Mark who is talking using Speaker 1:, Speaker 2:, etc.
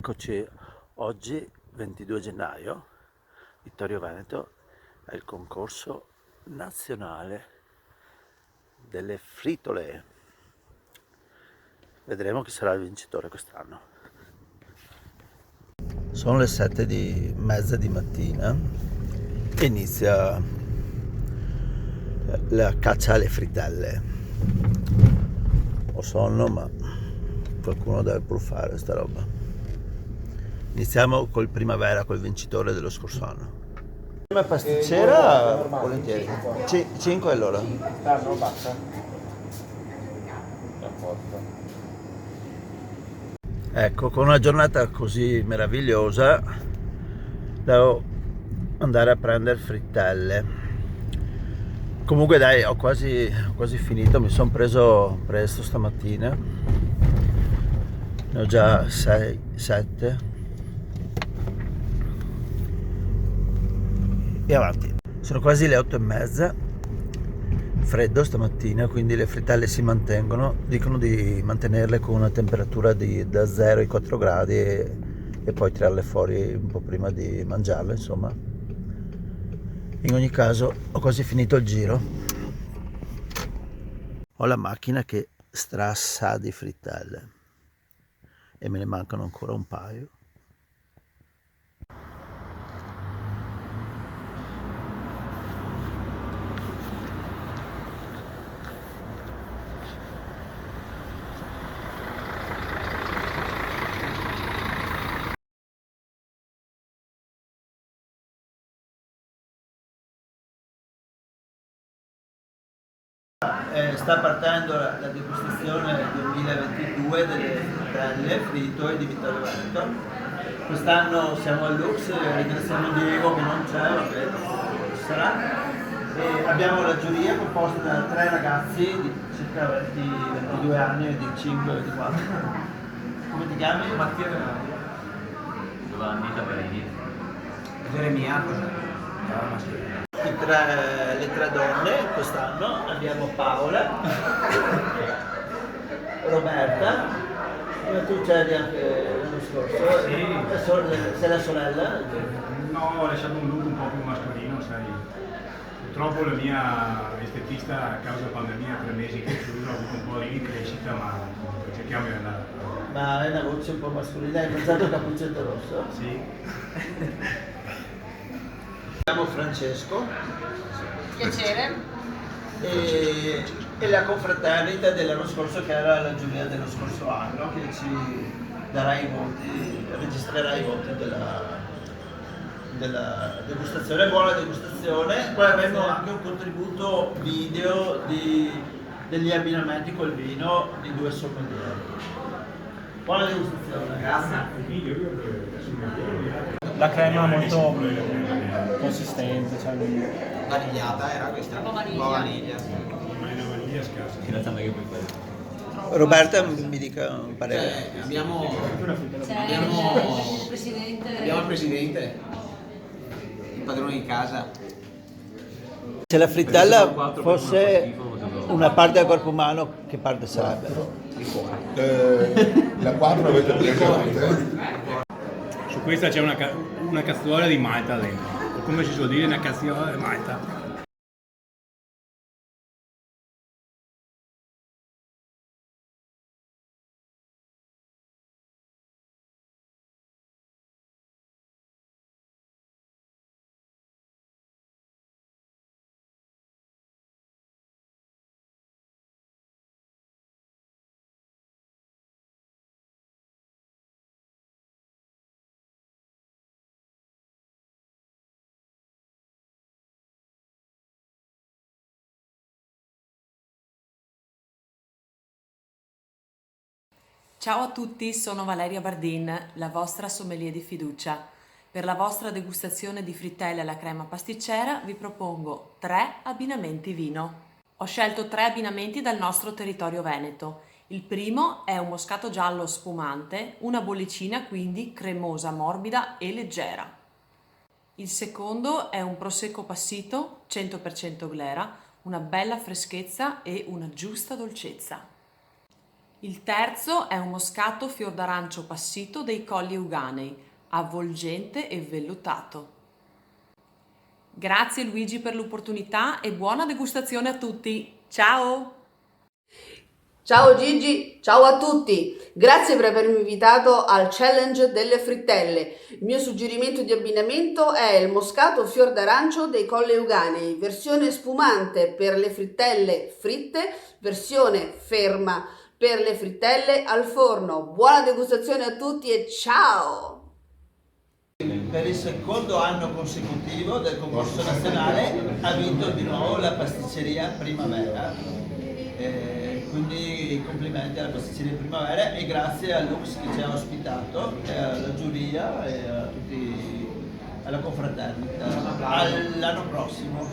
Speaker 1: Eccoci, oggi 22 gennaio, Vittorio Veneto è il concorso nazionale delle fritole. Vedremo chi sarà il vincitore quest'anno. Sono le 7:30 di mattina e inizia la caccia alle fritelle. Ho sonno, ma qualcuno deve pur fare sta roba. Iniziamo col Primavera, col vincitore dello scorso anno. Come pasticcera, volentieri. 5 allora.
Speaker 2: No, basta. A posto.
Speaker 1: Ecco, con una giornata così meravigliosa devo andare a prendere frittelle. Comunque dai, ho quasi finito, mi sono preso presto stamattina. Ne ho già 6, 7. E avanti. Sono quasi le 8:30, freddo stamattina, quindi le frittelle si mantengono, dicono di mantenerle con una temperatura da 0 ai 4 gradi e poi tirarle fuori un po' prima di mangiarle, insomma. In ogni caso ho quasi finito il giro. Ho la macchina che strassa di frittelle e me ne mancano ancora un paio. Sta partendo la degustazione 2022 delle frittelle fritto e di Vittorio Veneto. Quest'anno siamo al Lux, ringraziamo Diego che non c'è, vabbè, ci sarà. E abbiamo la giuria composta da 3 ragazzi di circa 22 anni e di 5 e di 4. Come ti chiami?
Speaker 3: Mattia Venaglia. Giovanni Tavarini.
Speaker 2: Geremia, cos'è?
Speaker 1: Le tre donne quest'anno abbiamo Paola, Roberta, come tu c'eri anche l'anno scorso,
Speaker 2: Sì.
Speaker 1: sei la sorella?
Speaker 4: No, ho lasciato un look un po' più mascolino, sai. Purtroppo la mia estetista a causa della pandemia 3 mesi che è chiuso, ha avuto un po' di crescita, ma cerchiamo di andare.
Speaker 1: Ma è una voce un po' mascolina, hai pensato il cappuccetto rosso?
Speaker 4: Sì.
Speaker 1: Chiamo Francesco
Speaker 5: Piacere.
Speaker 1: e la confraternita dell'anno scorso che era la giuria dello scorso anno che ci darà i voti, registrerà i voti della degustazione. Buona degustazione. Poi avremo anche un contributo video degli abbinamenti col vino di 2 sommelier. Buona degustazione.
Speaker 4: Grazie.
Speaker 2: La crema molto consistente, cioè
Speaker 6: Vanigliata era questa?
Speaker 5: Un po' vaniglia.
Speaker 6: Un po' vaniglia.
Speaker 4: Ma la vaniglia scarsa.
Speaker 3: In realtà non è che puoi fare.
Speaker 1: Roberta mi dica un parere.
Speaker 6: Cioè, abbiamo
Speaker 5: Il presidente.
Speaker 6: il presidente, il padrone di casa.
Speaker 1: Se la frittella fosse una parte del corpo umano, che parte sarebbe?
Speaker 7: La 4 avete presente?
Speaker 4: Su questa c'è una cazzuola di Malta dentro. O come si suol dire, una cazzuola di Malta.
Speaker 8: Ciao a tutti, sono Valeria Bardin, la vostra sommelier di fiducia. Per la vostra degustazione di frittelle alla crema pasticcera vi propongo 3 abbinamenti vino. Ho scelto 3 abbinamenti dal nostro territorio veneto. Il primo è un moscato giallo spumante, una bollicina quindi cremosa, morbida e leggera. Il secondo è un prosecco passito, 100% glera, una bella freschezza e una giusta dolcezza. Il terzo è un moscato fior d'arancio passito dei Colli Euganei, avvolgente e vellutato. Grazie Luigi per l'opportunità e buona degustazione a tutti. Ciao!
Speaker 9: Ciao Gigi, ciao a tutti! Grazie per avermi invitato al challenge delle frittelle. Il mio suggerimento di abbinamento è il moscato fior d'arancio dei Colli Euganei, versione spumante per le frittelle fritte, versione ferma per le frittelle al forno. Buona degustazione a tutti e ciao!
Speaker 1: Per il secondo anno consecutivo del concorso nazionale ha vinto di nuovo la pasticceria Primavera. Quindi complimenti alla pasticceria Primavera e grazie a Lux che ci ha ospitato, e alla giuria e a tutti, alla confraternita. All'anno prossimo.